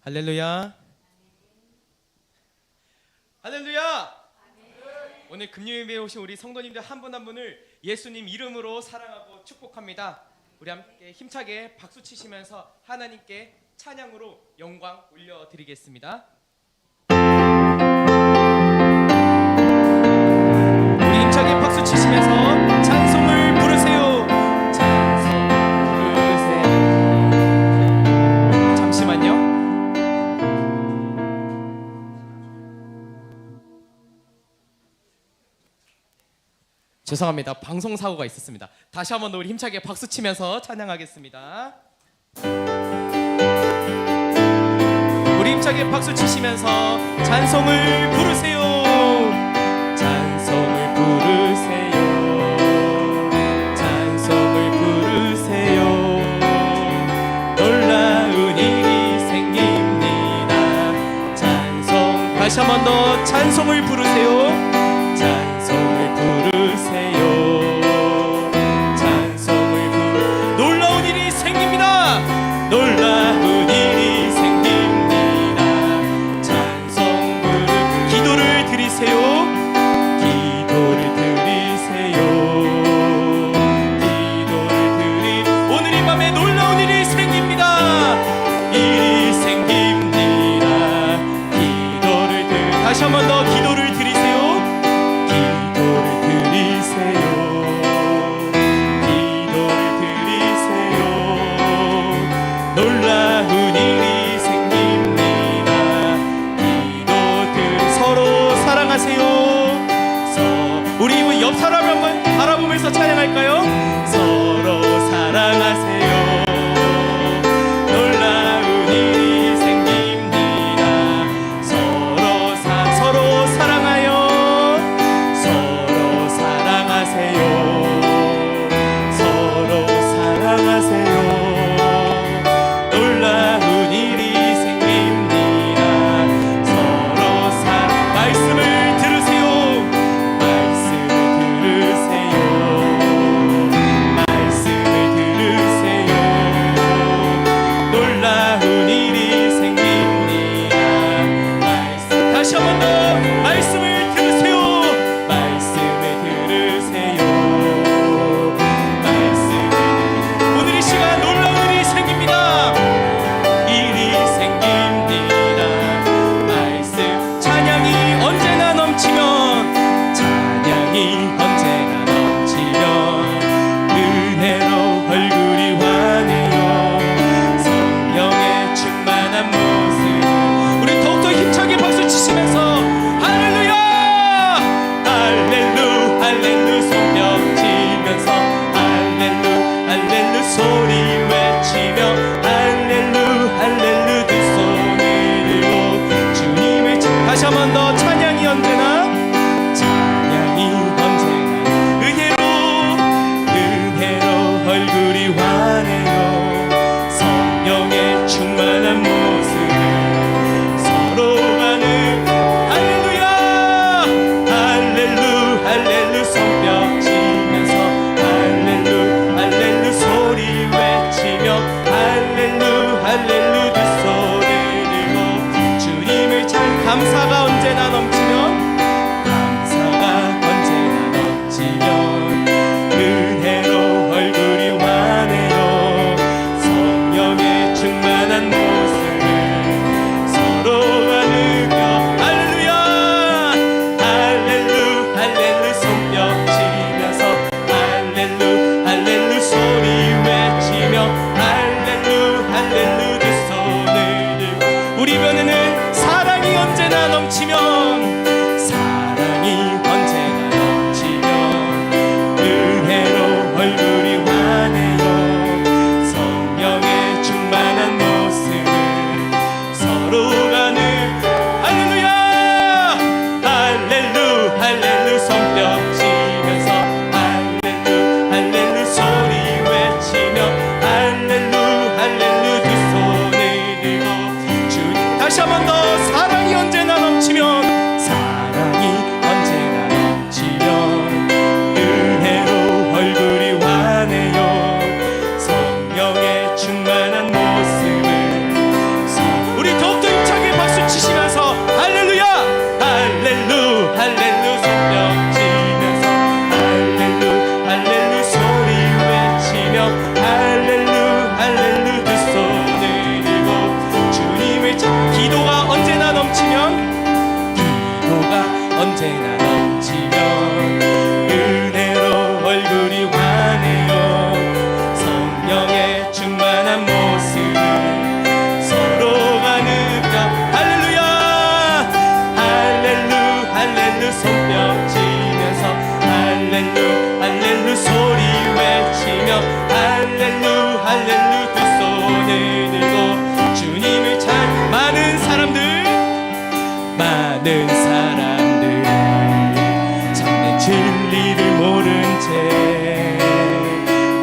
할렐루야. 할렐루야. 오늘 금요일에 오신 우리 성도님들 한 분 한 분을 예수님 이름으로 사랑하고 축복합니다. 우리 함께 힘차게 박수 치시면서 하나님께 찬양으로 영광 올려드리겠습니다. 우리 힘차게 박수 치시면서 찬송을 부르세요. 찬송 부르세요. 잠시만요. 죄송합니다. 방송 사고가 있었습니다. 다시 한번 우리 힘차게 박수 치면서 찬양하겠습니다. 우리 힘차게 박수 치시면서 찬송을 부르세요. 찬송을 부르세요. 찬송을 부르세요. 놀라운 일이 생깁니다. 찬송 다시 한번 더 찬송을 부르세요. 찬송을 부르세요. 찬송을 놀라운 일이 생깁니다. 놀라운 일이 생깁니다. 찬송 기도를 드리세요. 기도를 드리세요. 오늘 이 밤에 놀라운 일이 생깁니다. 일이 생깁니다. 다시 한 번 더 기도를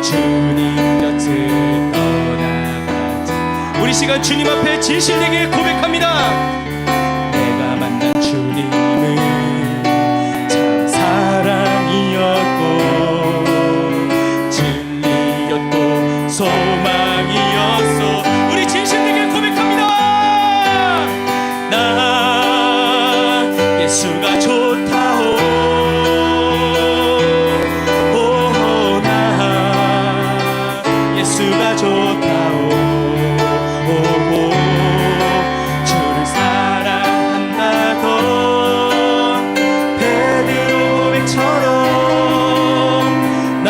주님 곁을 떠나가지. 우리 시간 주님 앞에 진실되게 고백합니다. 내가 만난 주님은 참 사랑이었고 진리였고 소망이었어. 우리 진실되게 고백합니다. 나 예수가 좋다오. 예수가 좋다오. 주를 사랑한다던 베드로 고백처럼 나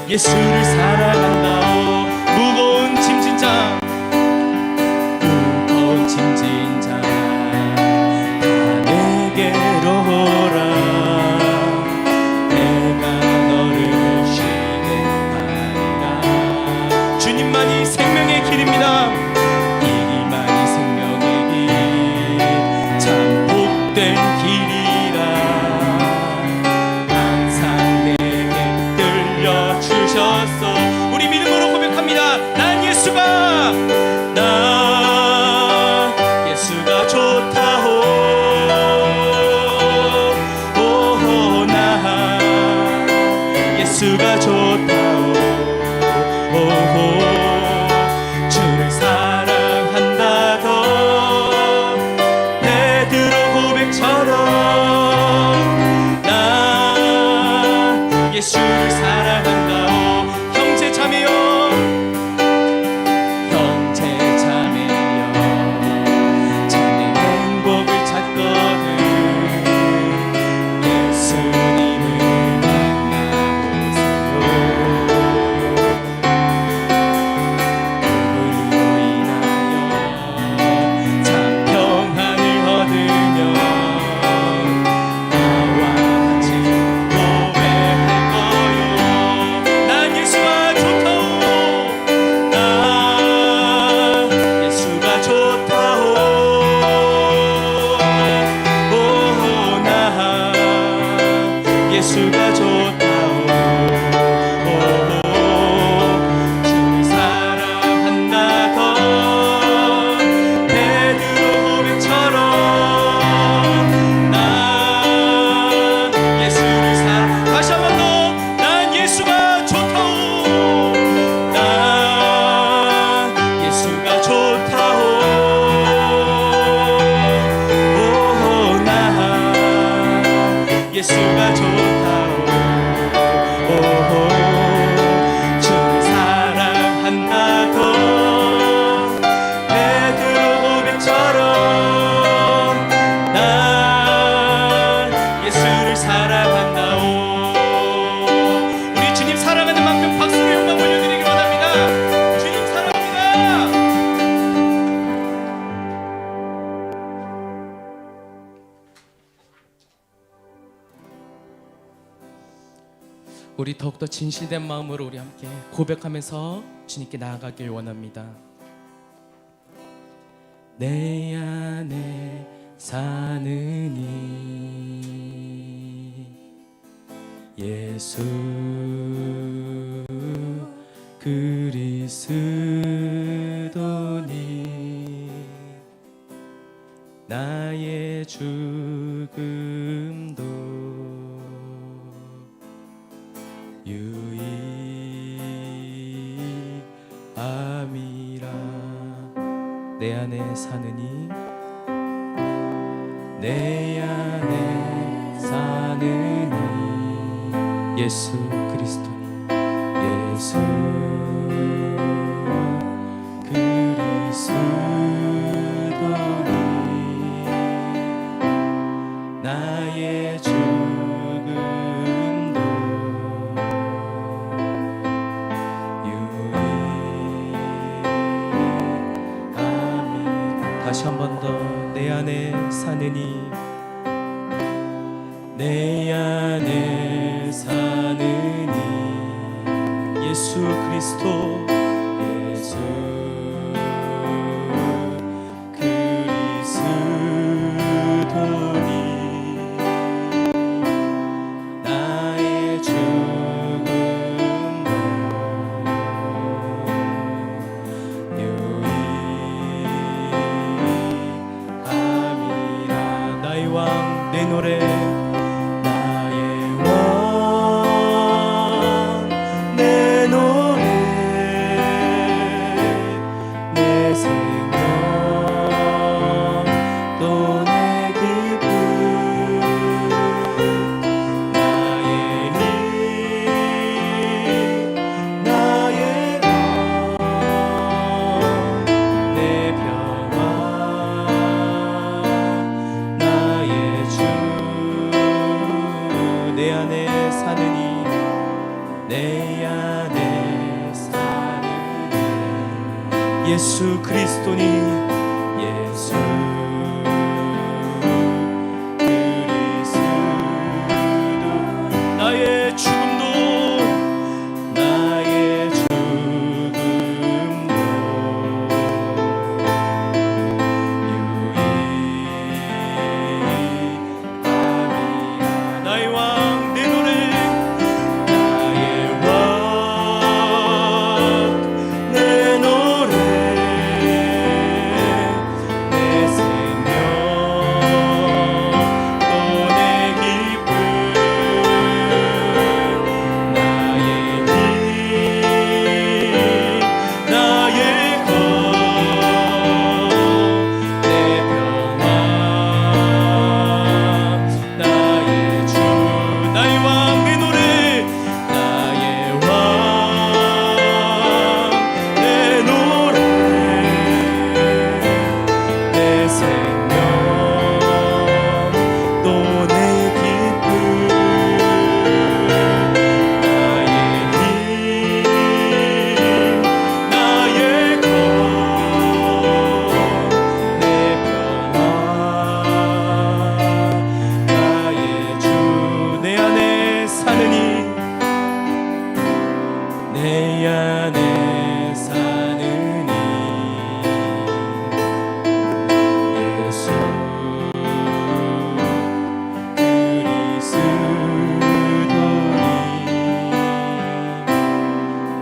예수를 사랑한다오. 무거운 짐진 자 다 내게로 오라. 내가 너를 주님만이 생명의 길입니다. 이만이 생명의 길, 참 복된 길이라 항상 내게 들려주셨어. 우리 믿음으로 고백합니다. 난 예수가 좋다오. 나 예수가 좋다오. 주를 사랑한다던 베드로 고백처럼 나 예수를 사랑한다오. 형제 자매여 참된 행복을 찾거든 예수님을 예수가 좋다오. 주를 사랑한다던 베드로 고백처럼 난 예수를 다시 한 번 더. 난 예수가 좋다오. 난 예수가 좋다오. 난 예수가 좋다오. 주를 사랑한다던 베드로 고백처럼 난 예수를 사랑한다오. 우리 주님 사랑하는 만큼 박수로 영광 올려드리기 원합니다. 주님 사랑합니다. 우리 더욱더 진실된 마음으로 우리 함께 고백하면서 주님께 나아가길 원합니다. 내 안에 사는 이 예수 그리스도니 나의 죽음도 유익함이라. 내 안에 사느니 내 안에 사느니 예수 그리스도니 예수 그리스도니 나의 죽음도 유익함이라. 다시 한 번 더. 내 안에 사느니 내 안에 사느니 예수 그리스도 예수 그리스도니 나의 죽음도 노래 나의 왕 내 노래 내 생명 또 내 기쁨 나의 힘 나의 것 내 평화 나의 주 내 안에 사느니 내 안에 사느니 예수 그리스도니 예수 그리스도 나의 죽음도 나의 죽음도 유익함이라 나의 왕 내 노래 나의 왕 내 노래 내 생명 또 내 기쁨 나의 힘 나의 것 내 평화 나의 주 나의 왕 내 노래 나의 왕 내 노래 내 생명 또 내 기쁨 나의 힘 나의 것 내 평화 나의 주 내 안에 사느니 내 안에 사느니 예수 그리스도니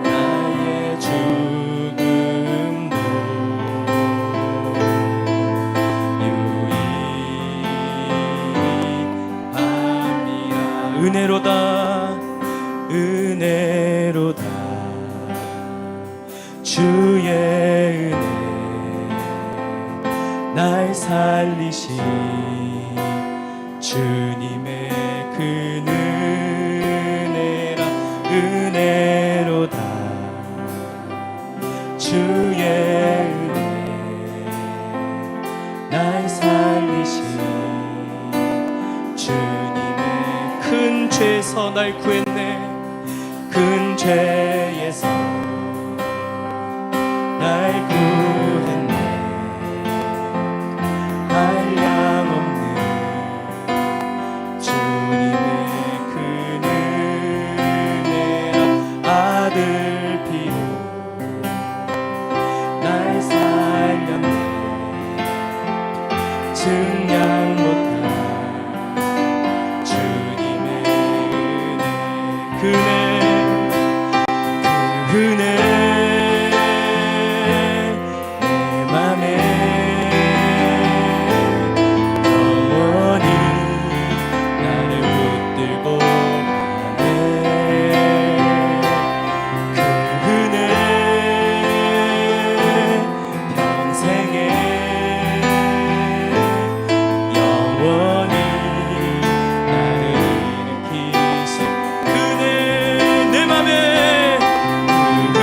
나의 죽음도 유익함이라 은혜로다 은혜로다 주의 은혜 날 살리신 주님의 그 은혜라 은혜로다 주의 은혜 날 살리신 주님의 큰 죄에서 날 구했네 큰 죄에서 날 구했네 한량없는 주님의 그 은혜라 아들 피로 날 살렸네 증량 못한 주님의 은혜 그 은혜 내 맘에 영원히 나를 붙들고 가네 그 은혜 평생에 영원히 나를 일으키신 그 은혜 내 맘에 그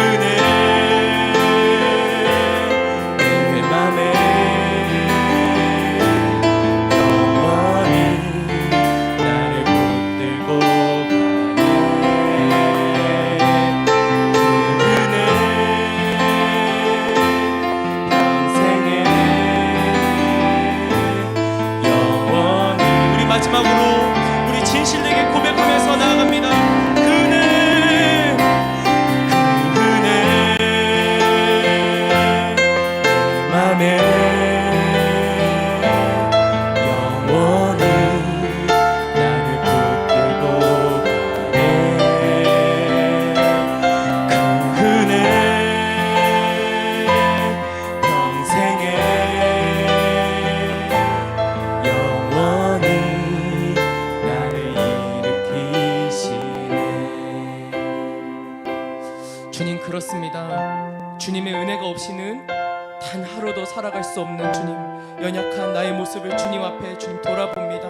주님 그렇습니다. 주님의 은혜가 없이는 단 하루도 살아갈 수 없는 주님, 연약한 나의 모습을 주님 앞에 주님 돌아봅니다.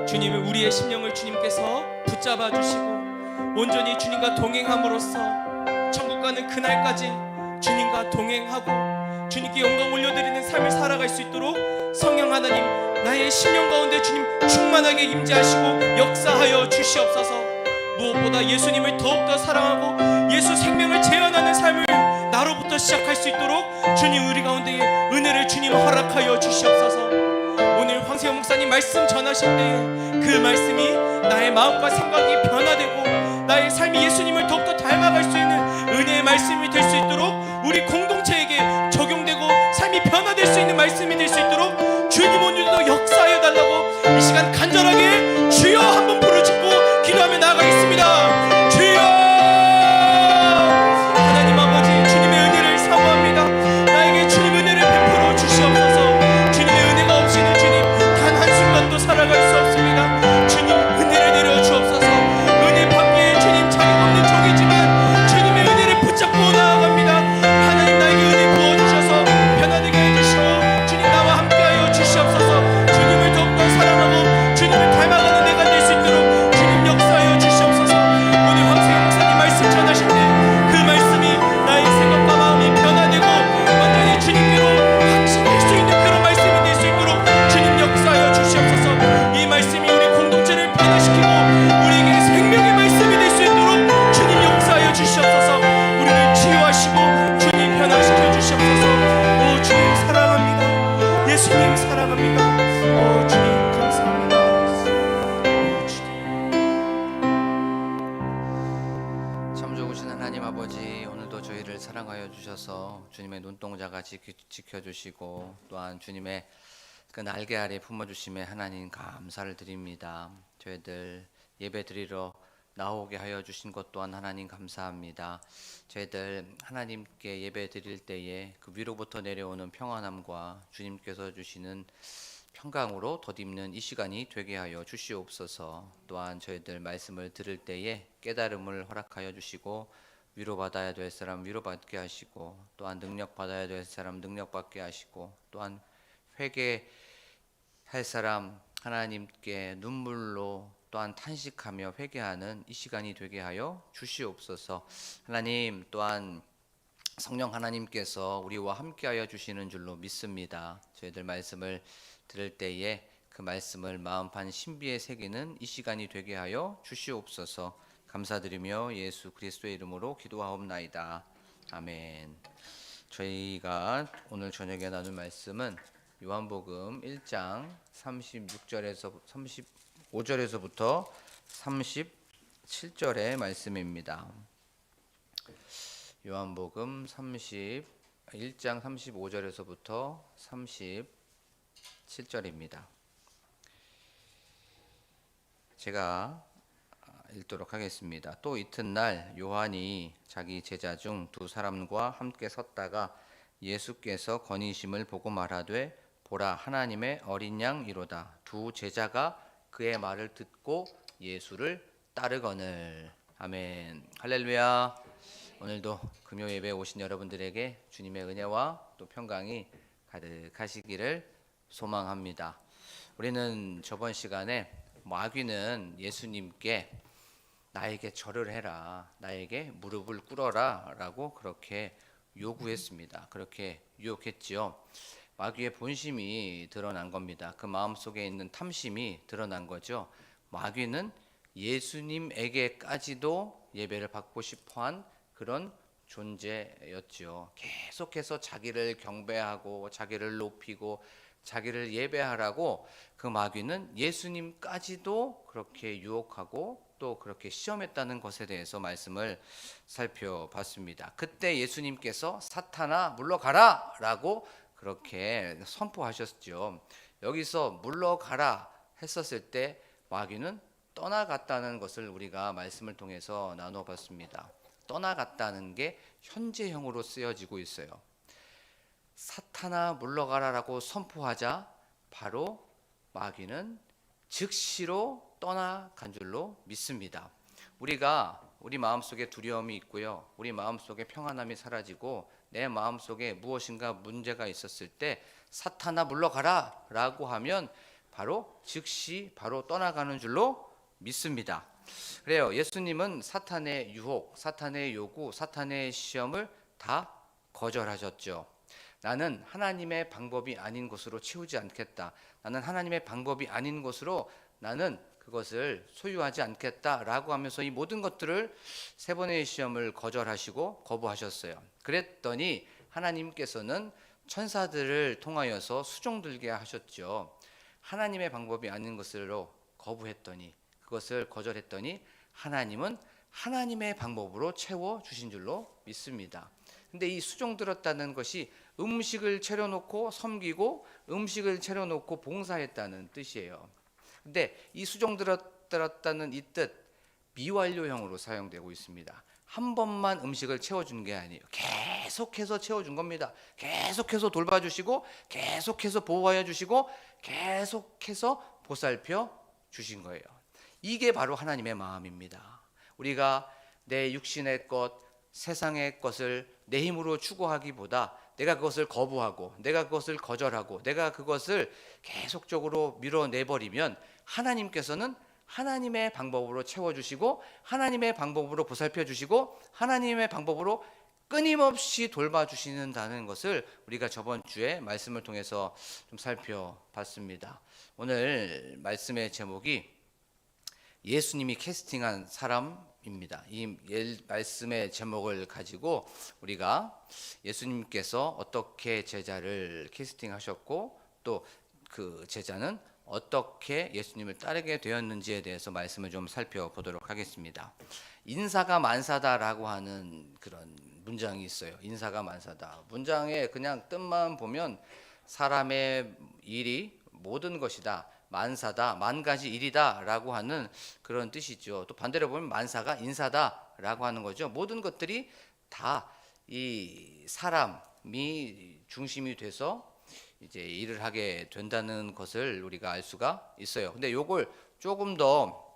주님은 우리의 심령을 주님께서 붙잡아 주시고 온전히 주님과 동행함으로써 천국 가는 그날까지 주님과 동행하고 주님께 영광 올려드리는 삶을 살아갈 수 있도록 성령 하나님 나의 심령 가운데 주님 충만하게 임재하시고 역사하여 주시옵소서. 무엇보다 예수님을 더욱더 사랑하고 예수 생명을 재현하는 삶을 나로부터 시작할 수 있도록 주님 우리 가운데에 은혜를 주님 허락하여 주시옵소서. 오늘 황세영 목사님 말씀 전하실 때 그 말씀이 나의 마음과 생각이 변화되고 나의 삶이 예수님을 더욱더 닮아갈 수 있는 은혜의 말씀이 될 수 있도록 우리 공동체에게 적용되고 삶이 변화될 수 있는 말씀이 될 수 있도록 주님 오늘도 역사하여 달라고 이 시간 간절하게 주여 한번 부르짖고 기도하며 나아가겠습니다. 주여 하나님 아버지 주님의 은혜를 사모합니다. 나에게 주님 은혜를 베풀어 주시옵소서. 주님의 은혜가 없이는 주님 단 한순간도 살아갈 수 없습니다. 주님 은혜를 내려 주옵소서. 은혜 받기에 주님 자격 없는 종이지만 주님의 은혜를 붙잡고 나아갑니다. 하나님 나에게 은혜 부어주셔서 변화되게 해주시고 주님 나와 함께하여 주시옵소서. 주님을 더욱더 사랑하고 주님을 닮아가는 내가 될 수 있도록 주님 역사하여 주시옵소서. 오늘 황세영 목사님 말씀 전하실 때 그 말씀이 나의 생각과 마음이 변화되고 완전히 주님께로 확신할 수 있는 그런 말씀이 될 수 있도록 주님 역사하여 주시옵소서. 이 말씀이 우리 공동체를 변화시키고 우리에게 생명의 말씀이 될 수 있도록 주님 역사하여 주시옵소서. 우리를 치유하시고 주님 변화시켜 주시옵소서. 오 주님 사랑합니다. 예수님 사랑합니다. 오 주님 감사합니다. 오 주님. 참 좋으신 하나님 아버지, 오늘도 저희를 사랑하여 주셔서 주님의 눈동자가 지켜주시고 또한 주님의 그 날개 아래 품어주심에 하나님 감사를 드립니다. 저희들 예배 드리러 나오게 하여 주신 것 또한 하나님 감사합니다. 저희들 하나님께 예배 드릴 때에 그 위로부터 내려오는 평안함과 주님께서 주시는 평강으로 덧입는 이 시간이 되게 하여 주시옵소서. 또한 저희들 말씀을 들을 때에 깨달음을 허락하여 주시고 위로받아야 될 사람 위로받게 하시고 또한 능력받아야 될 사람 능력받게 하시고 또한 회개할 사람 하나님께 눈물로 또한 탄식하며 회개하는 이 시간이 되게 하여 주시옵소서. 하나님 또한 성령 하나님께서 우리와 함께하여 주시는 줄로 믿습니다. 저희들 말씀을 들을 때에 그 말씀을 마음판 신비에 새기는 이 시간이 되게 하여 주시옵소서. 감사드리며 예수 그리스도의 이름으로 기도하옵나이다. 아멘. 저희가 오늘 저녁에 나눌 말씀은 요한복음 1장 35절에서부터 37절의 말씀입니다. 요한복음 1장 35절에서부터 37절입니다. 제가 읽도록 하겠습니다. 또 이튿날 요한이 자기 제자 중 두 사람과 함께 섰다가 예수께서 건의심을 보고 말하되 보라 하나님의 어린 양이로다. 두 제자가 그의 말을 듣고 예수를 따르거늘. 아멘. 할렐루야. 오늘도 금요 예배에 오신 여러분들에게 주님의 은혜와 또 평강이 가득하시기를 소망합니다. 우리는 저번 시간에 마귀는 예수님께 나에게 절을 해라, 나에게 무릎을 꿇어라 라고 그렇게 요구했습니다. 그렇게 유혹했지요. 마귀의 본심이 드러난 겁니다. 그 마음속에 있는 탐심이 드러난 거죠. 마귀는 예수님에게까지도 예배를 받고 싶어한 그런 존재였지요. 계속해서 자기를 경배하고 자기를 높이고 자기를 예배하라고 그 마귀는 예수님까지도 그렇게 유혹하고 또 그렇게 시험했다는 것에 대해서 말씀을 살펴봤습니다. 그때 예수님께서 사탄아 물러가라 라고 그렇게 선포하셨죠. 여기서 물러가라 했었을 때 마귀는 떠나갔다는 것을 우리가 말씀을 통해서 나눠봤습니다. 떠나갔다는 게 현재형으로 쓰여지고 있어요. 사탄아 물러가라라고 선포하자 바로 마귀는 즉시로 떠나간 줄로 믿습니다. 우리가 우리 마음속에 두려움이 있고요. 우리 마음속에 평안함이 사라지고 내 마음속에 무엇인가 문제가 있었을 때 사탄아 물러가라 라고 하면 바로 즉시 바로 떠나가는 줄로 믿습니다. 그래요. 예수님은 사탄의 유혹, 사탄의 요구, 사탄의 시험을 다 거절하셨죠. 나는 하나님의 방법이 아닌 것으로 채우지 않겠다. 나는 하나님의 방법이 아닌 것으로 나는 그것을 소유하지 않겠다라고 하면서 이 모든 것들을 세 번의 시험을 거절하시고 거부하셨어요. 그랬더니 하나님께서는 천사들을 통하여서 수종들게 하셨죠. 하나님의 방법이 아닌 것으로 거부했더니, 그것을 거절했더니 하나님은 하나님의 방법으로 채워 주신 줄로 믿습니다. 근데 이 수종 들었다는 것이 음식을 차려놓고 섬기고 음식을 차려놓고 봉사했다는 뜻이에요. 근데 이 수종 들었다는 이 뜻 미완료형으로 사용되고 있습니다. 한 번만 음식을 채워준 게 아니에요. 계속해서 채워준 겁니다. 계속해서 돌봐주시고 계속해서 보호하여 주시고 계속해서 보살펴 주신 거예요. 이게 바로 하나님의 마음입니다. 우리가 내 육신의 것, 세상의 것을 내 힘으로 추구하기보다 내가 그것을 거부하고 내가 그것을 거절하고 내가 그것을 계속적으로 밀어내버리면 하나님께서는 하나님의 방법으로 채워주시고 하나님의 방법으로 보살펴주시고 하나님의 방법으로 끊임없이 돌봐주시는다는 것을 우리가 저번 주에 말씀을 통해서 좀 살펴봤습니다. 오늘 말씀의 제목이 예수님이 캐스팅한 사람입니다. 이 말씀의 제목을 가지고 우리가 예수님께서 어떻게 제자를 캐스팅하셨고 또 그 제자는 어떻게 예수님을 따르게 되었는지에 대해서 말씀을 좀 살펴보도록 하겠습니다. 인사가 만사다라고 하는 그런 문장이 있어요. 인사가 만사다. 문장의 그냥 뜻만 보면 사람의 일이 모든 것이다. 만사다, 만 가지 일이다라고 하는 그런 뜻이죠. 또 반대로 보면 만사가 인사다라고 하는 거죠. 모든 것들이 다 이 사람이 중심이 돼서 이제 일을 하게 된다는 것을 우리가 알 수가 있어요. 근데 요걸 조금 더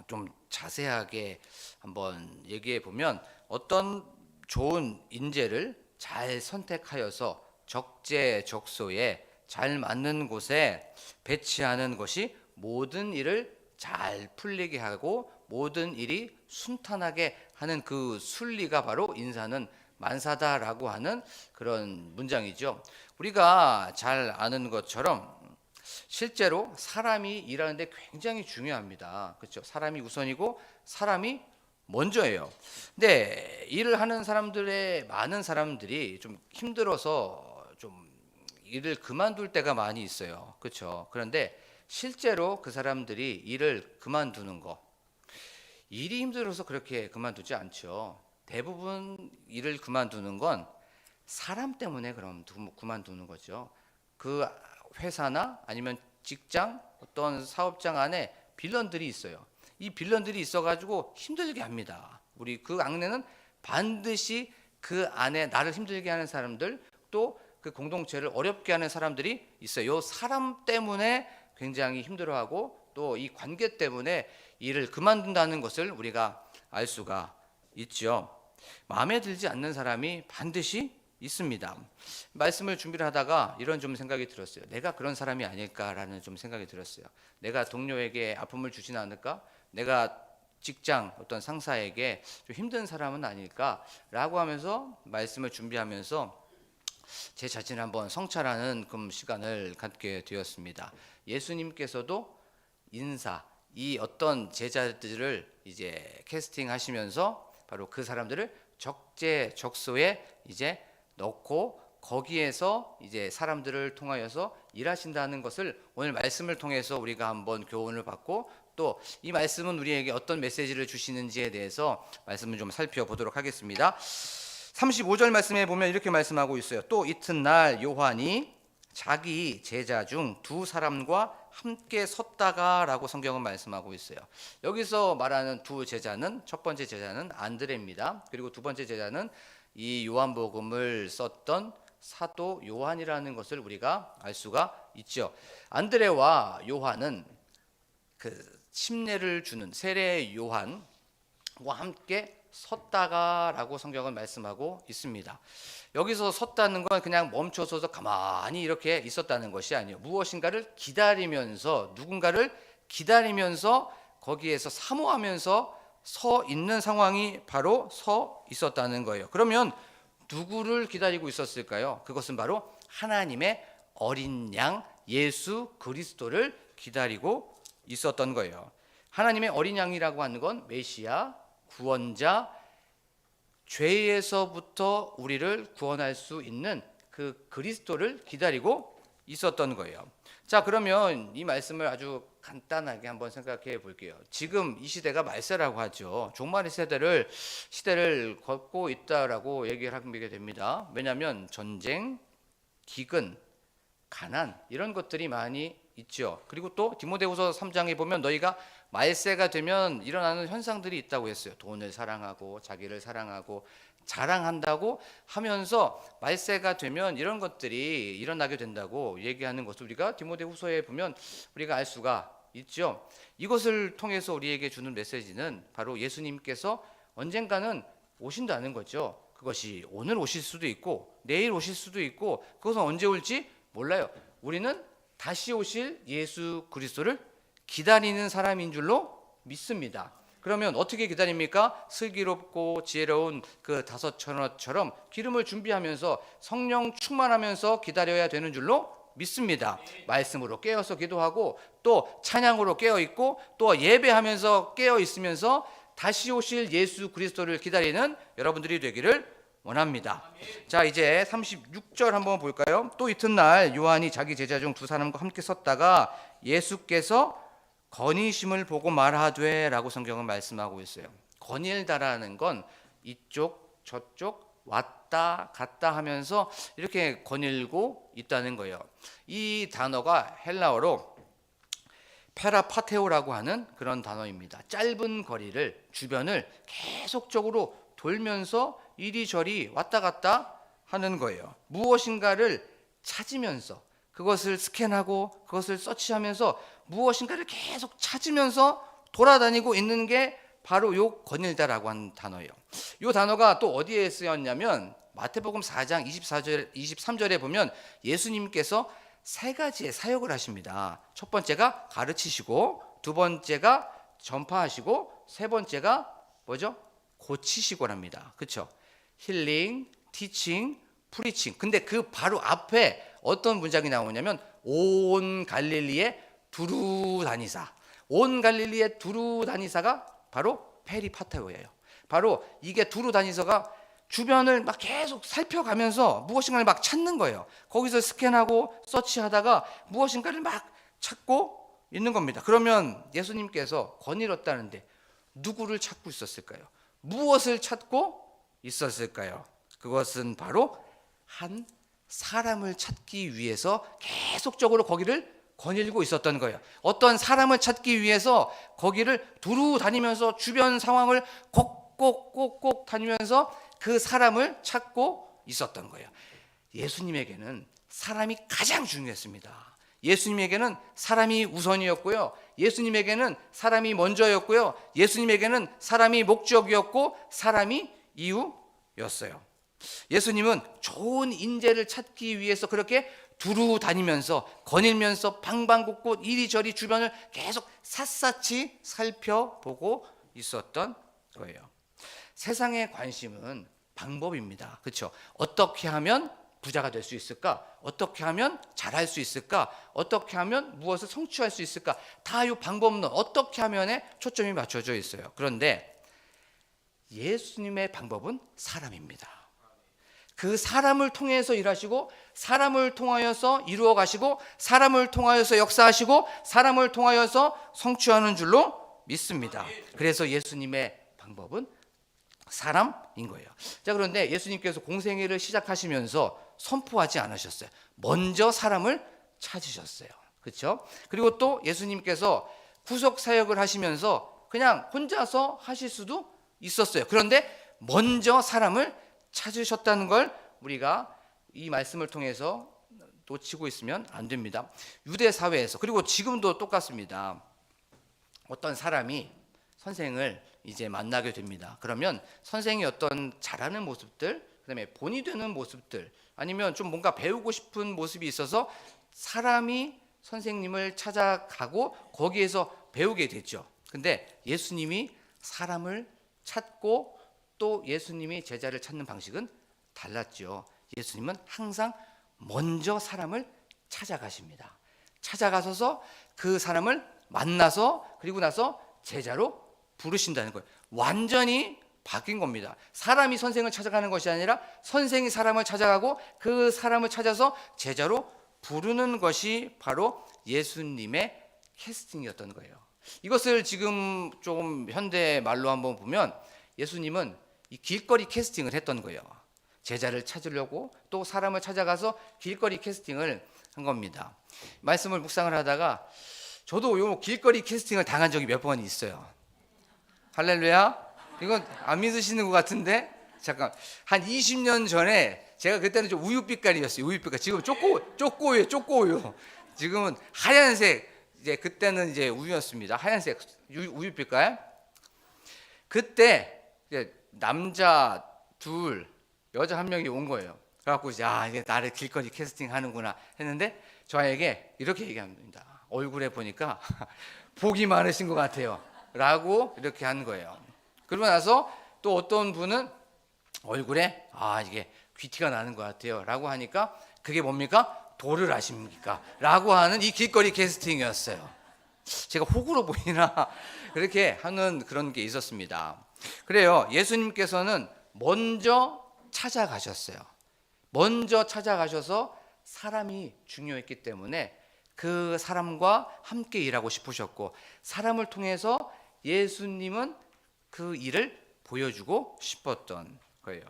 좀 자세하게 한번 얘기해 보면 어떤 좋은 인재를 잘 선택하여서 적재적소에 잘 맞는 곳에 배치하는 것이 모든 일을 잘 풀리게 하고 모든 일이 순탄하게 하는 그 순리가 바로 인사는 만사다라고 하는 그런 문장이죠. 우리가 잘 아는 것처럼 실제로 사람이 일하는데 굉장히 중요합니다. 그렇죠? 사람이 우선이고 사람이 먼저예요. 근데 일을 하는 사람들의 많은 사람들이 좀 힘들어서 좀 일을 그만둘 때가 많이 있어요. 그렇죠? 그런데 실제로 그 사람들이 일을 그만두는 거, 일이 힘들어서 그렇게 그만두지 않죠. 대부분 일을 그만두는 건 사람 때문에 그럼 그만두는 거죠. 그 회사나 아니면 직장, 어떤 사업장 안에 빌런들이 있어요. 이 빌런들이 있어가지고 힘들게 합니다. 우리 그 안에는 반드시 그 안에 나를 힘들게 하는 사람들, 또 그 공동체를 어렵게 하는 사람들이 있어요. 이 사람 때문에 굉장히 힘들어하고 또 이 관계 때문에 일을 그만둔다는 것을 우리가 알 수가 있죠. 마음에 들지 않는 사람이 반드시 있습니다. 말씀을 준비를 하다가 이런 좀 생각이 들었어요. 내가 그런 사람이 아닐까라는 좀 생각이 들었어요. 내가 동료에게 아픔을 주지는 않을까? 내가 직장 어떤 상사에게 좀 힘든 사람은 아닐까라고 하면서 말씀을 준비하면서 제 자신을 한번 성찰하는 그 시간을 갖게 되었습니다. 예수님께서도 인사, 이 어떤 제자들을 이제 캐스팅하시면서 바로 그 사람들을 적재적소에 이제 넣고 거기에서 이제 사람들을 통하여서 일하신다는 것을 오늘 말씀을 통해서 우리가 한번 교훈을 받고 또 이 말씀은 우리에게 어떤 메시지를 주시는지에 대해서 말씀을 좀 살펴보도록 하겠습니다. 35절 말씀에 보면 이렇게 말씀하고 있어요. 또 이튿날 요한이 자기 제자 중 두 사람과 함께 섰다가라고 성경은 말씀하고 있어요. 여기서 말하는 두 제자는 첫 번째 제자는 안드레입니다. 그리고 두 번째 제자는 이 요한복음을 썼던 사도 요한이라는 것을 우리가 알 수가 있죠. 안드레와 요한은 그 침례를 주는 세례 요한, 함께 섰다가라고 성경은 말씀하고 있습니다. 여기서 섰다는 건 그냥 멈춰서서 가만히 이렇게 있었다는 것이 아니에요. 무엇인가를 기다리면서, 누군가를 기다리면서 거기에서 사모하면서 서 있는 상황이 바로 서 있었다는 거예요. 그러면 누구를 기다리고 있었을까요? 그것은 바로 하나님의 어린 양 예수 그리스도를 기다리고 있었던 거예요. 하나님의 어린 양이라고 하는 건 메시아, 구원자, 죄에서부터 우리를 구원할 수 있는 그 그리스도를 기다리고 있었던 거예요. 자, 그러면 이 말씀을 아주 간단하게 한번 생각해 볼게요. 지금 이 시대가 말세라고 하죠. 종말의 시대를 걷고 있다라고 얘기를 하게 됩니다. 왜냐하면 전쟁, 기근, 가난 이런 것들이 많이 있죠. 그리고 또 디모데후서 3장에 보면 너희가 말세가 되면 일어나는 현상들이 있다고 했어요. 돈을 사랑하고 자기를 사랑하고 자랑한다고 하면서 말세가 되면 이런 것들이 일어나게 된다고 얘기하는 것을 우리가 디모데후서에 보면 우리가 알 수가 있죠. 이것을 통해서 우리에게 주는 메시지는 바로 예수님께서 언젠가는 오신다는 거죠. 그것이 오늘 오실 수도 있고 내일 오실 수도 있고 그것은 언제 올지 몰라요. 우리는 다시 오실 예수 그리스도를 기다리는 사람인 줄로 믿습니다. 그러면 어떻게 기다립니까? 슬기롭고 지혜로운 그 다섯 처녀처럼 기름을 준비하면서 성령 충만하면서 기다려야 되는 줄로 믿습니다. 말씀으로 깨어서 기도하고 또 찬양으로 깨어 있고 또 예배하면서 깨어 있으면서 다시 오실 예수 그리스도를 기다리는 여러분들이 되기를 원합니다. 자, 이제 36절 한번 볼까요? 또 이튿날 요한이 자기 제자 중 두 사람과 함께 섰다가 예수께서 거니심을 보고 말하되 라고 성경은 말씀하고 있어요. 거닐다라는 건 이쪽 저쪽 왔다 갔다 하면서 이렇게 거닐고 있다는 거예요. 이 단어가 헬라어로 페라파테오라고 하는 그런 단어입니다. 짧은 거리를 주변을 계속적으로 돌면서 이리저리 왔다 갔다 하는 거예요. 무엇인가를 찾으면서 그것을 스캔하고 그것을 서치하면서 무엇인가를 계속 찾으면서 돌아다니고 있는 게 바로 요 거닐다라고 하는 단어예요. 요 단어가 또 어디에 쓰였냐면 마태복음 4장 23절에 보면 예수님께서 세 가지의 사역을 하십니다. 첫 번째가 가르치시고, 두 번째가 전파하시고, 세 번째가 뭐죠? 고치시고랍니다. 그렇죠? 힐링, 티칭, 프리칭. 근데 그 바로 앞에 어떤 문장이 나오냐면 온 갈릴리에 두루 다니사. 온 갈릴리에 두루 다니사가 바로 페리파테오예요. 바로 이게 두루 다니사가 주변을 막 계속 살펴가면서 무엇인가를 막 찾는 거예요. 거기서 스캔하고 서치하다가 무엇인가를 막 찾고 있는 겁니다. 그러면 예수님께서 거닐었다는데 누구를 찾고 있었을까요? 무엇을 찾고 있었을까요? 그것은 바로 한 사람을 찾기 위해서 계속적으로 거기를 거닐고 있었던 거예요. 어떤 사람을 찾기 위해서 거기를 두루 다니면서 주변 상황을 꼭꼭꼭꼭 다니면서 그 사람을 찾고 있었던 거예요. 예수님에게는 사람이 가장 중요했습니다. 예수님에게는 사람이 우선이었고요. 예수님에게는 사람이 먼저였고요. 예수님에게는 사람이 목적이었고 사람이 이유였어요. 예수님은 좋은 인재를 찾기 위해서 그렇게 두루 다니면서 거닐면서 방방곡곡 이리저리 주변을 계속 샅샅이 살펴보고 있었던 거예요. 세상의 관심은 방법입니다. 그렇죠? 어떻게 하면 부자가 될 수 있을까? 어떻게 하면 잘할 수 있을까? 어떻게 하면 무엇을 성취할 수 있을까? 다 이 방법론 어떻게 하면에 초점이 맞춰져 있어요. 그런데 예수님의 방법은 사람입니다. 그 사람을 통해서 일하시고 사람을 통하여서 이루어 가시고 사람을 통하여서 역사하시고 사람을 통하여서 성취하는 줄로 믿습니다. 그래서 예수님의 방법은 사람인 거예요. 자, 그런데 예수님께서 공생애를 시작하시면서 선포하지 않으셨어요. 먼저 사람을 찾으셨어요. 그렇죠? 그리고 또 예수님께서 구속 사역을 하시면서 그냥 혼자서 하실 수도 있었어요. 그런데 먼저 사람을 찾으셨다는 걸 우리가 이 말씀을 통해서 놓치고 있으면 안 됩니다. 유대 사회에서 그리고 지금도 똑같습니다. 어떤 사람이 선생을 이제 만나게 됩니다. 그러면 선생이 어떤 잘하는 모습들, 그다음에 본이 되는 모습들, 아니면 좀 뭔가 배우고 싶은 모습이 있어서 사람이 선생님을 찾아가고 거기에서 배우게 됐죠. 근데 예수님이 사람을 찾고 또 예수님이 제자를 찾는 방식은 달랐죠. 예수님은 항상 먼저 사람을 찾아가십니다. 찾아가셔서 그 사람을 만나서 그리고 나서 제자로 부르신다는 거예요. 완전히 바뀐 겁니다. 사람이 선생을 찾아가는 것이 아니라 선생이 사람을 찾아가고 그 사람을 찾아서 제자로 부르는 것이 바로 예수님의 캐스팅이었던 거예요. 이것을 지금 조금 현대 말로 한번 보면 예수님은 이 길거리 캐스팅을 했던 거예요. 제자를 찾으려고 또 사람을 찾아가서 길거리 캐스팅을 한 겁니다. 말씀을 묵상을 하다가 저도 요 길거리 캐스팅을 당한 적이 몇 번 있어요. 할렐루야. 이건 안 믿으시는 것 같은데 잠깐 한 20년 전에 제가 그때는 좀 우유빛깔이었어요. 우유빛깔. 지금 쪼꼬우유 쪼꼬우유. 지금은 하얀색. 이제 그때는 이제 우유였습니다. 하얀색 우유빛깔. 그때 이제 남자 둘 여자 한 명이 온 거예요. 그래갖고 이제 이게 나를 길거리 캐스팅 하는구나 했는데 저에게 이렇게 얘기합니다. 얼굴에 보니까 복이 많으신 것 같아요. 라고 이렇게 한 거예요. 그러고 나서 또 어떤 분은 얼굴에 이게 귀티가 나는 것 같아요. 라고 하니까 그게 뭡니까? 도를 아십니까? 라고 하는 이 길거리 캐스팅이었어요. 제가 호구로 보이나? 그렇게 하는 그런 게 있었습니다. 그래요. 예수님께서는 먼저 찾아가셨어요. 먼저 찾아가셔서 사람이 중요했기 때문에 그 사람과 함께 일하고 싶으셨고 사람을 통해서 예수님은 그 일을 보여주고 싶었던 거예요.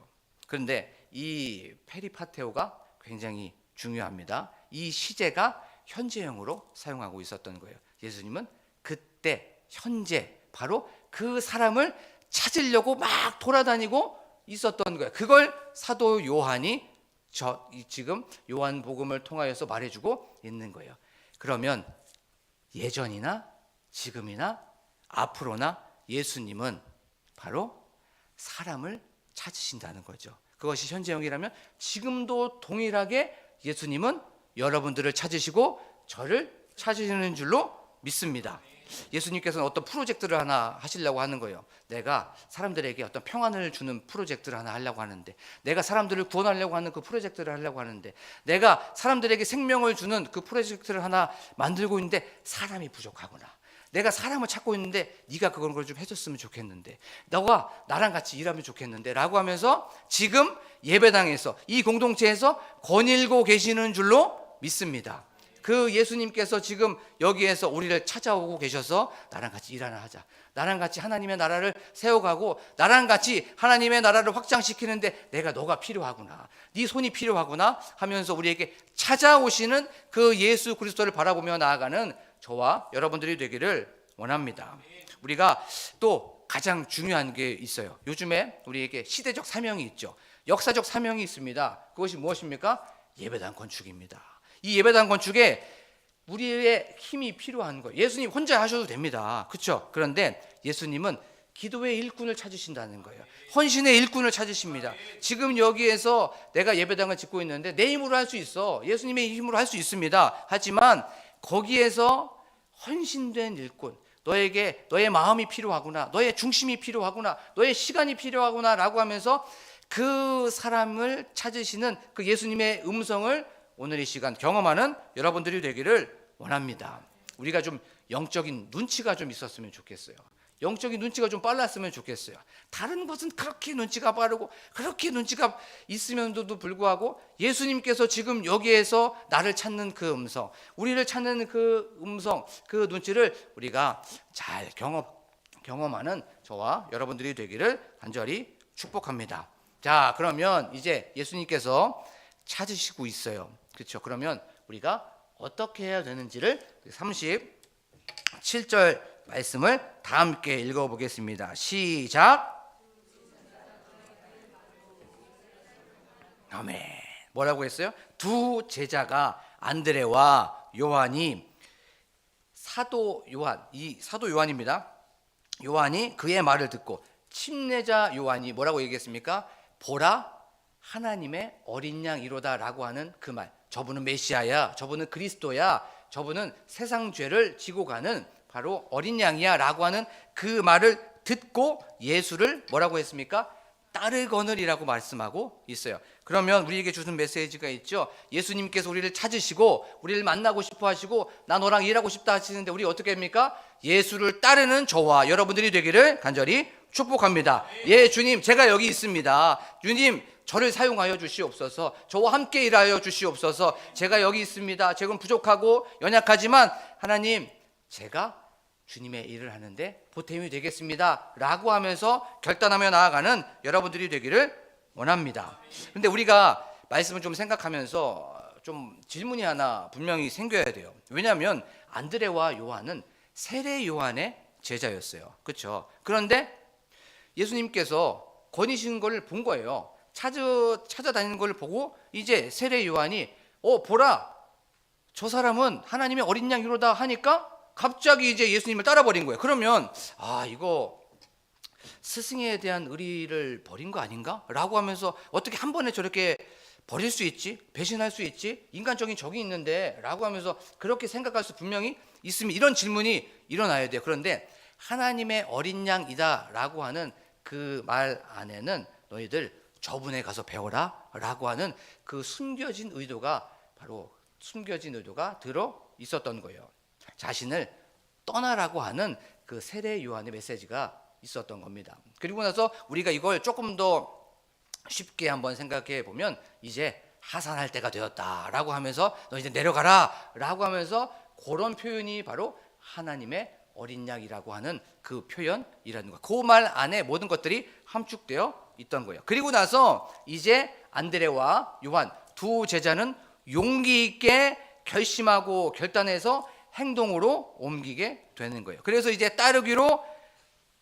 그런데 이 페리파테오가 굉장히 중요합니다. 이 시제가 현재형으로 사용하고 있었던 거예요. 예수님은 그때 현재 바로 그 사람을 찾으려고 막 돌아다니고 있었던 거예요. 그걸 사도 요한이 지금 요한복음을 통하여서 말해주고 있는 거예요. 그러면 예전이나 지금이나 앞으로나 예수님은 바로 사람을 찾으신다는 거죠. 그것이 현재형이라면 지금도 동일하게 예수님은 여러분들을 찾으시고 저를 찾으시는 줄로 믿습니다. 예수님께서는 어떤 프로젝트를 하나 하시려고 하는 거예요. 내가 사람들에게 어떤 평안을 주는 프로젝트를 하나 하려고 하는데, 내가 사람들을 구원하려고 하는 그 프로젝트를 하려고 하는데, 내가 사람들에게 생명을 주는 그 프로젝트를 하나 만들고 있는데 사람이 부족하구나. 내가 사람을 찾고 있는데 네가 그런 걸 좀 해줬으면 좋겠는데, 너가 나랑 같이 일하면 좋겠는데 라고 하면서 지금 예배당에서 이 공동체에서 거닐고 계시는 줄로 믿습니다. 그 예수님께서 지금 여기에서 우리를 찾아오고 계셔서 나랑 같이 일 하나 하자. 나랑 같이 하나님의 나라를 세워가고 나랑 같이 하나님의 나라를 확장시키는데 너가 필요하구나. 네 손이 필요하구나 하면서 우리에게 찾아오시는 그 예수 그리스도를 바라보며 나아가는 저와 여러분들이 되기를 원합니다. 우리가 또 가장 중요한 게 있어요. 요즘에 우리에게 시대적 사명이 있죠. 역사적 사명이 있습니다. 그것이 무엇입니까? 예배당 건축입니다. 이 예배당 건축에 우리의 힘이 필요한 거예요. 예수님 혼자 하셔도 됩니다. 그렇죠? 그런데 예수님은 기도의 일꾼을 찾으신다는 거예요. 헌신의 일꾼을 찾으십니다. 지금 여기에서 내가 예배당을 짓고 있는데 내 힘으로 할 수 있어. 예수님의 힘으로 할 수 있습니다. 하지만 거기에서 헌신된 일꾼, 너에게 너의 마음이 필요하구나, 너의 중심이 필요하구나, 너의 시간이 필요하구나 라고 하면서 그 사람을 찾으시는 그 예수님의 음성을 오늘 이 시간 경험하는 여러분들이 되기를 원합니다. 우리가 좀 영적인 눈치가 좀 있었으면 좋겠어요. 영적인 눈치가 좀 빨랐으면 좋겠어요. 다른 것은 그렇게 눈치가 빠르고 그렇게 눈치가 있으면서도 불구하고 예수님께서 지금 여기에서 나를 찾는 그 음성, 우리를 찾는 그 음성, 그 눈치를 우리가 잘 경험하는 저와 여러분들이 되기를 간절히 축복합니다. 자, 그러면 이제 예수님께서 찾으시고 있어요. 그렇죠? 그러면 우리가 어떻게 해야 되는지를 37절 말씀을 다 함께 읽어보겠습니다. 시작. 아멘. 뭐라고 했어요? 두 제자가 안드레와 요한이 사도 요한입니다. 요한이 그의 말을 듣고 침례자 요한이 뭐라고 얘기했습니까? 보라 하나님의 어린 양이로다라고 하는 그 말. 저분은 메시아야, 저분은 그리스도야, 저분은 세상 죄를 지고 가는 바로 어린 양이야 라고 하는 그 말을 듣고 예수를 뭐라고 했습니까? 따르거늘이라고 말씀하고 있어요. 그러면 우리에게 주는 메시지가 있죠. 예수님께서 우리를 찾으시고 우리를 만나고 싶어 하시고 나 너랑 일하고 싶다 하시는데 우리 어떻게 합니까? 예수를 따르는 저와 여러분들이 되기를 간절히 축복합니다. 예, 주님 제가 여기 있습니다. 주님 저를 사용하여 주시옵소서. 저와 함께 일하여 주시옵소서. 제가 여기 있습니다. 제가 부족하고 연약하지만 하나님 제가 주님의 일을 하는데 보탬이 되겠습니다 라고 하면서 결단하며 나아가는 여러분들이 되기를 원합니다. 그런데 우리가 말씀을 좀 생각하면서 좀 질문이 하나 분명히 생겨야 돼요. 왜냐하면 안드레와 요한은 세례 요한의 제자였어요. 그렇죠? 그런데 예수님께서 권위신 걸 본 거예요. 찾아다니는 걸 보고 이제 세례 요한이 보라 저 사람은 하나님의 어린 양이로다 하니까 갑자기 이제 예수님을 따라버린 거예요. 그러면 이거 스승에 대한 의리를 버린 거 아닌가? 라고 하면서 어떻게 한 번에 저렇게 버릴 수 있지? 배신할 수 있지? 인간적인 적이 있는데 라고 하면서 그렇게 생각할 수 분명히 있으면 이런 질문이 일어나야 돼요. 그런데 하나님의 어린 양이다 라고 하는 그 말 안에는 너희들 저분에 가서 배워라 라고 하는 그 숨겨진 의도가 들어 있었던 거예요. 자신을 떠나라고 하는 그 세례 요한의 메시지가 있었던 겁니다. 그리고 나서 우리가 이걸 조금 더 쉽게 한번 생각해 보면 이제 하산할 때가 되었다라고 하면서 너 이제 내려가라 라고 하면서 그런 표현이 바로 하나님의 어린 양이라고 하는 그 표현이라는 거. 그 말 안에 모든 것들이 함축되어 있던 거예요. 그리고 나서 이제 안드레와 요한 두 제자는 용기 있게 결심하고 결단해서 행동으로 옮기게 되는 거예요. 그래서 이제 따르기로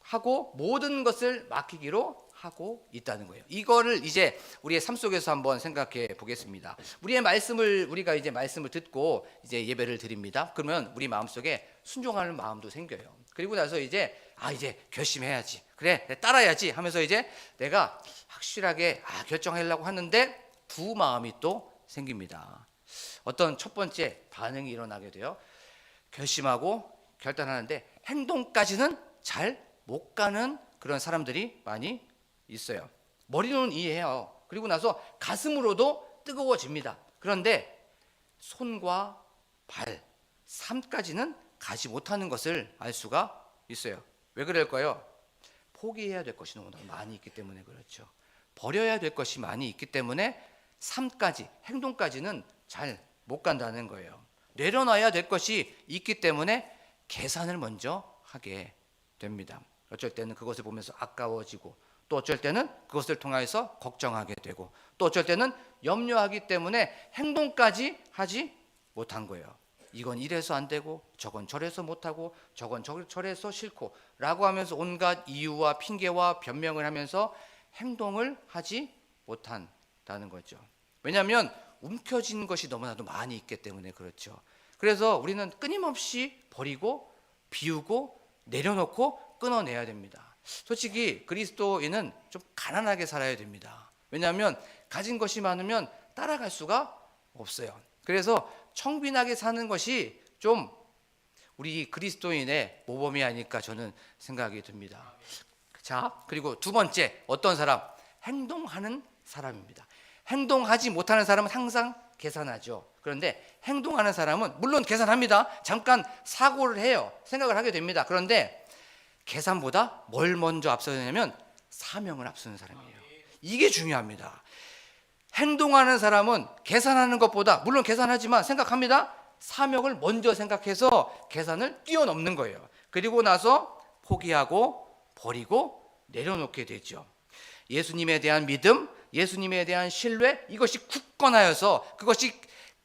하고 모든 것을 맡기기로 하고 있다는 거예요. 이거를 이제 우리의 삶 속에서 한번 생각해 보겠습니다. 우리가 이제 말씀을 듣고 이제 예배를 드립니다. 그러면 우리 마음속에 순종하는 마음도 생겨요. 그리고 나서 이제 결심해야지. 그래, 따라야지 하면서 이제 내가 확실하게 결정하려고 하는데 두 마음이 또 생깁니다. 어떤 첫 번째 반응이 일어나게 돼요. 결심하고 결단하는데 행동까지는 잘 못 가는 그런 사람들이 많이 있어요. 머리로는 이해해요. 그리고 나서 가슴으로도 뜨거워집니다. 그런데 손과 발, 삶까지는 가지 못하는 것을 알 수가 있어요. 왜 그럴까요? 포기해야 될 것이 너무 많이 있기 때문에 그렇죠. 버려야 될 것이 많이 있기 때문에 삶까지, 행동까지는 잘 못 간다는 거예요. 내려놔야 될 것이 있기 때문에 계산을 먼저 하게 됩니다. 어쩔 때는 그것을 보면서 아까워지고 또 어쩔 때는 그것을 통해서 걱정하게 되고 또 어쩔 때는 염려하기 때문에 행동까지 하지 못한 거예요. 이건 이래서 안 되고 저건 저래서 못하고 저건 저래서 싫고 라고 하면서 온갖 이유와 핑계와 변명을 하면서 행동을 하지 못한다는 거죠. 왜냐하면 움켜진 것이 너무나도 많이 있기 때문에 그렇죠. 그래서 우리는 끊임없이 버리고 비우고 내려놓고 끊어내야 됩니다. 솔직히 그리스도인은 좀 가난하게 살아야 됩니다. 왜냐하면 가진 것이 많으면 따라갈 수가 없어요. 그래서 청빈하게 사는 것이 좀 우리 그리스도인의 모범이 아닐까 저는 생각이 듭니다. 자, 그리고 두 번째 어떤 사람? 행동하는 사람입니다. 행동하지 못하는 사람은 항상 계산하죠. 그런데 행동하는 사람은 물론 계산합니다. 잠깐 사고를 해요. 생각을 하게 됩니다. 그런데 계산보다 뭘 먼저 앞서냐면 사명을 앞서는 사람이에요. 이게 중요합니다. 행동하는 사람은 계산하는 것보다 물론 계산하지만 생각합니다. 사명을 먼저 생각해서 계산을 뛰어넘는 거예요. 그리고 나서 포기하고 버리고 내려놓게 되죠. 예수님에 대한 믿음, 예수님에 대한 신뢰, 이것이 굳건하여서 그것이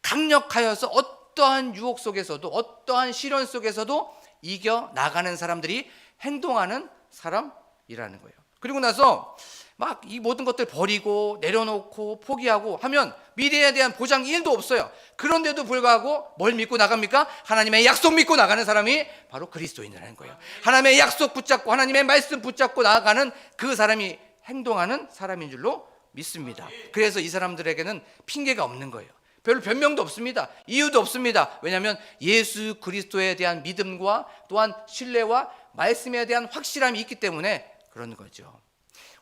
강력하여서 어떠한 유혹 속에서도 어떠한 시련 속에서도 이겨 나가는 사람들이 행동하는 사람이라는 거예요. 그리고 나서 막 이 모든 것들 버리고 내려놓고 포기하고 하면 미래에 대한 보장 1도 없어요. 그런데도 불구하고 뭘 믿고 나갑니까? 하나님의 약속 믿고 나가는 사람이 바로 그리스도인이라는 거예요. 하나님의 약속 붙잡고 하나님의 말씀 붙잡고 나아가는 그 사람이 행동하는 사람인 줄로 믿습니다. 그래서 이 사람들에게는 핑계가 없는 거예요. 별로 변명도 없습니다. 이유도 없습니다. 왜냐하면 예수 그리스도에 대한 믿음과 또한 신뢰와 말씀에 대한 확실함이 있기 때문에 그런 거죠.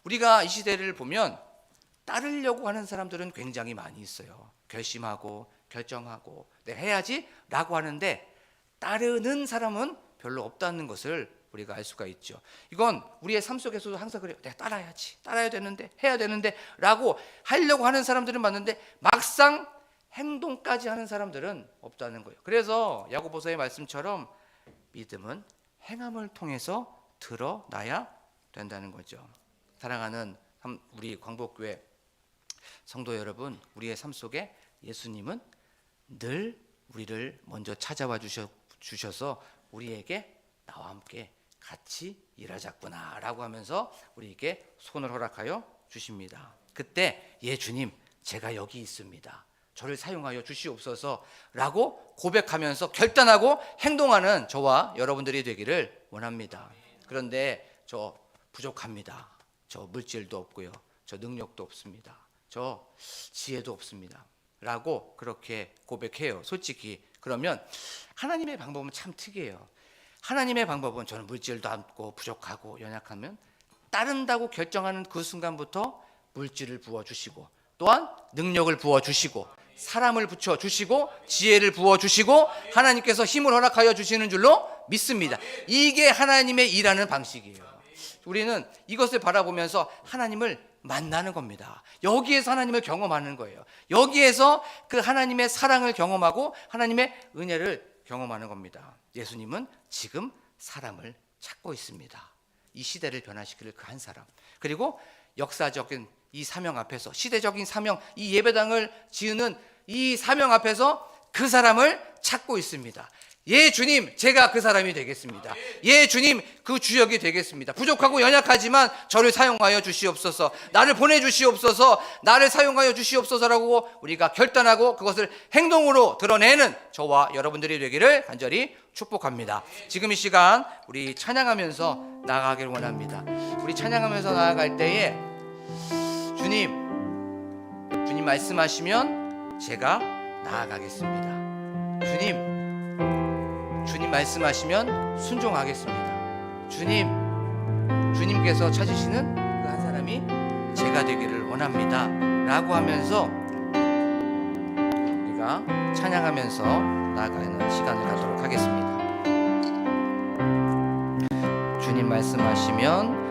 우리가 이 시대를 보면 따르려고 하는 사람들은 굉장히 많이 있어요. 결심하고 결정하고 해야지 라고 하는데 따르는 사람은 별로 없다는 것을 우리가 알 수가 있죠. 이건 우리의 삶 속에서도 항상 그래요. 내가 따라야지, 따라야 되는데, 해야 되는데 라고 하려고 하는 사람들은 많은데 막상 행동까지 하는 사람들은 없다는 거예요. 그래서 야고보서의 말씀처럼 믿음은 행함을 통해서 드러나야 된다는 거죠. 사랑하는 우리 광복교회 성도 여러분, 우리의 삶 속에 예수님은 늘 우리를 먼저 찾아와 주셔서 우리에게 나와 함께 같이 일하자꾸나 라고 하면서 우리에게 손을 허락하여 주십니다. 그때 예 주님, 제가 여기 있습니다, 저를 사용하여 주시옵소서 라고 고백하면서 결단하고 행동하는 저와 여러분들이 되기를 원합니다. 그런데 저 부족합니다. 저 물질도 없고요, 저 능력도 없습니다, 저 지혜도 없습니다 라고 그렇게 고백해요. 솔직히 그러면 하나님의 방법은 참 특이해요. 하나님의 방법은 저는 물질도 없고 부족하고 연약하면 따른다고 결정하는 그 순간부터 물질을 부어주시고 또한 능력을 부어주시고 사람을 붙여주시고 지혜를 부어주시고 하나님께서 힘을 허락하여 주시는 줄로 믿습니다. 이게 하나님의 일하는 방식이에요. 우리는 이것을 바라보면서 하나님을 만나는 겁니다. 여기에서 하나님을 경험하는 거예요. 여기에서 그 하나님의 사랑을 경험하고 하나님의 은혜를 경험하는 겁니다. 예수님은 지금 사람을 찾고 있습니다. 이 시대를 변화시킬 그 한 사람, 그리고 역사적인 이 사명 앞에서, 시대적인 사명, 이 예배당을 지으는 이 사명 앞에서 그 사람을 찾고 있습니다. 예 주님, 제가 그 사람이 되겠습니다. 예 주님, 그 주역이 되겠습니다. 부족하고 연약하지만 저를 사용하여 주시옵소서, 나를 보내주시옵소서, 나를 사용하여 주시옵소서라고 우리가 결단하고 그것을 행동으로 드러내는 저와 여러분들이 되기를 간절히 축복합니다. 지금 이 시간 우리 찬양하면서 나아가길 원합니다. 우리 찬양하면서 나아갈 때에 주님 말씀하시면 제가 나아가겠습니다. 주님 말씀하시면 순종하겠습니다. 주님께서 찾으시는 그 한 사람이 제가 되기를 원합니다 라고 하면서 우리가 찬양하면서 나아가는 시간을 갖도록 하겠습니다. 주님 말씀하시면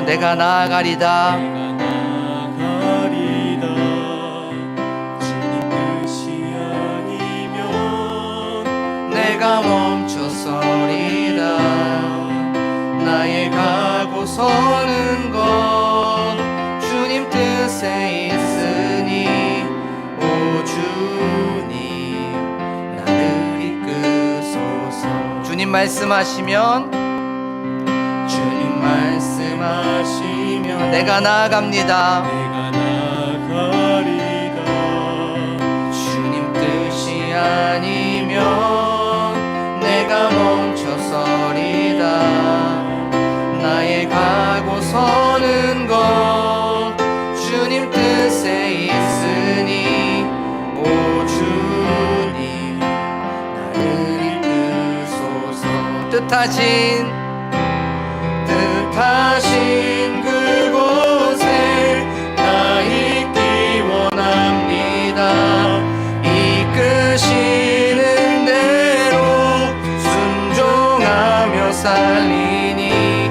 내가 나아가리다. 내가 멈춰서리라. 나의 가고 서는 것 주님 뜻에 있으니 오 주님 나를 이끄소서. 주님 말씀하시면 내가 나아갑니다. 주님 뜻이 아니면 내가 멈춰서리다. 나의 가고 서는 것 주님 뜻에 있으니 오 주님 나를 이끄소서. 뜻하신 그곳에 나 있기 원합니다. 이끄시는 대로 순종하며 살리니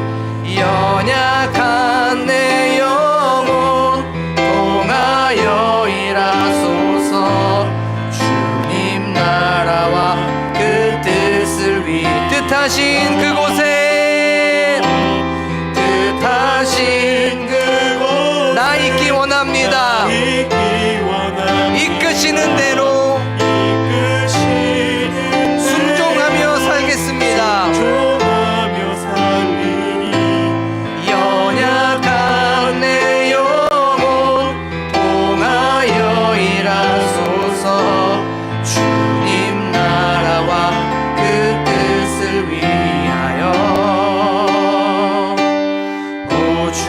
연약한 내 영혼 통하여 일하소서. 주님 나라와 그 뜻을 위해 뜻하신 그곳에 나 있기 원합니다. 이끄시는 대로 순종하며 살겠습니다.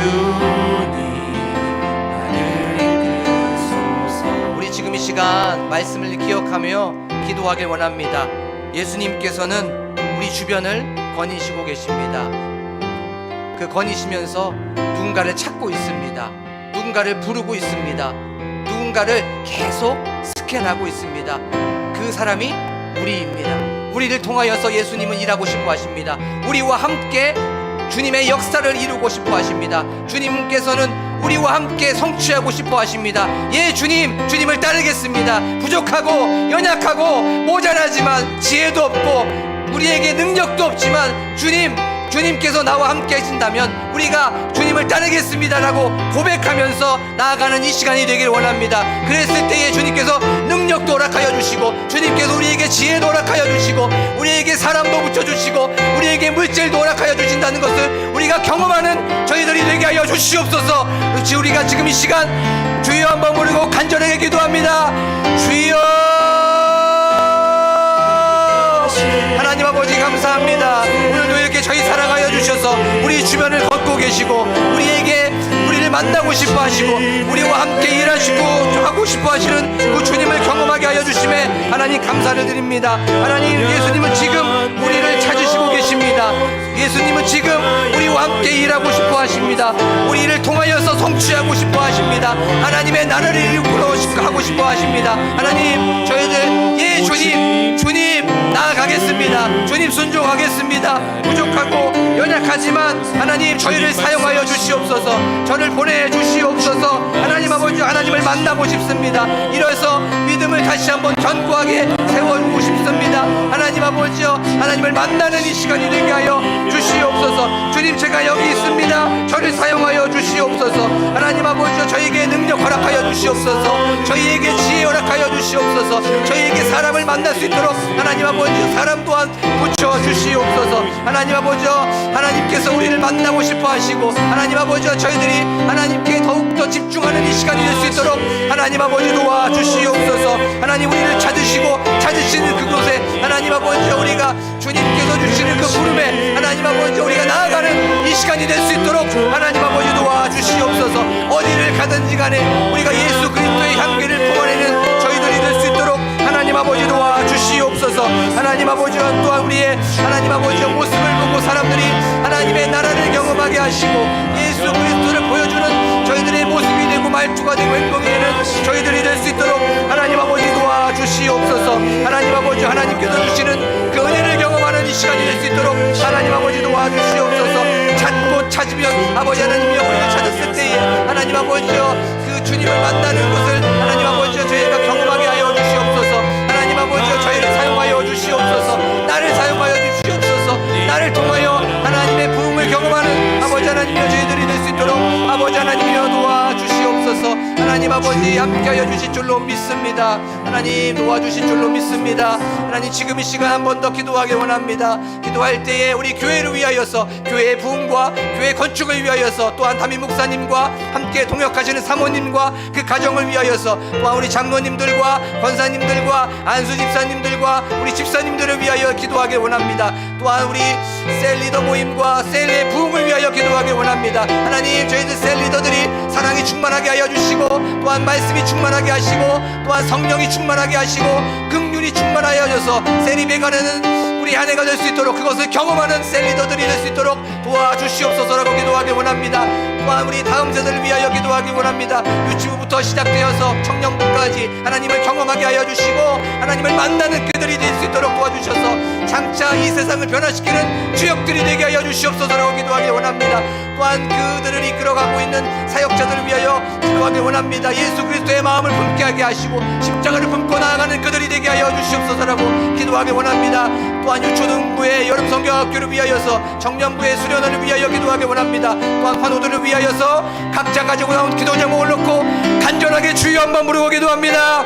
주님 나를 이끄소서. 우리 지금 이 시간 말씀을 기억하며 기도하길 원합니다. 예수님께서는 우리 주변을 거니시고 계십니다. 그 거니시면서 누군가를 찾고 있습니다. 누군가를 부르고 있습니다. 누군가를 계속 스캔하고 있습니다. 그 사람이 우리입니다. 우리를 통하여서 예수님은 일하고 싶어 하십니다. 우리와 함께 주님의 역사를 이루고 싶어 하십니다. 주님께서는 우리와 함께 성취하고 싶어 하십니다. 예, 주님을 따르겠습니다. 부족하고 연약하고 모자라지만 지혜도 없고 우리에게 능력도 없지만 주님께서 나와 함께 하신다면 우리가 주님을 따르겠습니다라고 고백하면서 나아가는 이 시간이 되길 원합니다. 그랬을 때에 주님께서 능력도 허락하여 주시고, 주님께서 우리에게 지혜도 허락하여 주시고, 우리에게 사랑도 붙여주시고, 우리에게 물질도 허락하여 주신다는 것을 우리가 경험하는 저희들이 되게 하여 주시옵소서. 그렇지, 우리가 지금 이 시간 주여 한번 부르고 간절하게 기도합니다. 주여, 하나님 아버지 감사합니다. 오늘도 이렇게 저희 사랑하여 주셔서 우리 주변을 걷고 계시고 우리를 만나고 싶어 하시고 우리와 함께 일하시고 하고 싶어 하시는 그 주님을 경험하게 하여 주심에 하나님 감사를 드립니다. 하나님, 예수님은 지금 우리를 찾으시고 계십니다. 예수님은 지금 우리와 함께 일하고 싶어 하십니다. 우리를 통하여서 성취하고 싶어 하십니다. 하나님의 나라를 이루고 하고 싶어 하십니다. 하나님, 저희들 예 주님 나아가겠습니다. 주님 순종하겠습니다. 부족하고 연약하지만 하나님 저희를 사용하여 주시옵소서. 저를 보내주시옵소서. 하나님 아버지, 하나님을 만나고 싶습니다. 이래서 믿음을 다시 한번 견고하게 세워주고 싶습니다. 하나님 아버지여, 하나님을 만나는 이 시간이 되게 하여 주시옵소서. 주님, 제가 여기 있습니다. 저를 사용하여 주시옵소서. 하나님 아버지여, 저에게 능력 허락하여 주시옵소서. 저희에게 지혜 허락하여 주시옵소서. 저희에게 사람을 만날 수 있도록 하나님 아버지여 사람 또한 붙여 주시옵소서. 하나님 아버지여, 하나님께서 우리를 만나고 싶어 하시고 하나님 아버지여, 저희들이 하나님께 더욱더 집중하는 이 시간이 될 수 있도록 하나님 아버지 도와 주시옵소서. 하나님, 우리를 찾으시는 그곳에 하나님 아버지여, 우리가 주님께서 주시는 그 부름에 하나님 아버지 우리가 나아가는 이 시간이 될 수 있도록 하나님 아버지 도와 주시옵소서. 어디를 가든지 간에 우리가 예수 그리스도의 향기를 품어내는 저희들이 될 수 있도록 하나님 아버지 도와 주시옵소서. 하나님 아버지 또한 우리의 하나님 아버지의 모습을 보고 사람들이 하나님의 나라를 경험하게 하시고 예수 그리스도를 보여주는 저희들의 모습이 되고 말투가 되고 행동이 되는 저희들이 될 수 있도록 하나님 아버지 도와 주시옵소서. 하나님 아버지, 하나님께서 주시는 그 은혜를 경험하는 이 시간이 될 수 있도록 하나님 아버지 도와 주시옵소서. 찾고 찾으면 아버지 하나님이 우리를 찾았을 때에 하나님 아버지여, 그 주님을 만나는 것을 하나님 아버지여 저희가 경험하게 하여 주시옵소서. 하나님 아버지여, 저희를 사용하여 주시옵소서. 나를 사용하여 주시옵소서. 나를 통하여 하나님의 부흥을 경험하는 아버지 하나님이여 저희들이 될 수 있도록 아버지 하나님이여 도와주시옵소서. 하나님 아버지 함께하여 주실 줄로 믿습니다. 하나님 도와주실 줄로 믿습니다. 하나님, 지금 이 시간 한 번 더 기도하기 원합니다. 기도할 때에 우리 교회를 위하여서, 교회의 부흥과 교회 건축을 위하여서, 또한 담임 목사님과 함께 동역하시는 사모님과 그 가정을 위하여서, 또한 우리 장로님들과 권사님들과 안수 집사님들과 우리 집사님들을 위하여 기도하기 원합니다. 또한 우리 셀리더 모임과 셀의 부흥을 위하여 기도하기 원합니다. 하나님, 저희들 셀리더들이 사랑이 충만하게 하여 주시고 또한 말씀이 충만하게 하시고 또한 성령이 충만하게 하시고 긍휼이 충만하여 줘서 셀이 배가는 우리 한 해가 될 수 있도록, 그것을 경험하는 셀리더들이 될 수 있도록 도와주시옵소서라고 기도하기 원합니다. 또한 우리 다음 세대를 위하여 기도하기 원합니다. 유치부부터 시작되어서 청년부까지 하나님을 경험하게 하여 주시고 하나님을 만나는 그들이 될 수 있도록 도와주셔서 장차 이 세상을 변화시키는 주역들이 되게 하여 주시옵소서라고 기도하기 원합니다. 또한 그들을 이끌어가고 있는 사역자들을 위하여 기도하기 원합니다. 예수 그리스도의 마음을 품게 하게 하시고 십자가를 품고 나아가는 그들이 되게 하여 주시옵소서라고 기도하기 원합니다. 또한 유초등부의 여름 성경학교를 위하여서 청년부의 수련원을 위하여 기도하기 원합니다. 또한 환우들을 위하여서 각자 가지고 나온 기도 제목을 놓고 간절하게 주여 한번 부르고 기도합니다.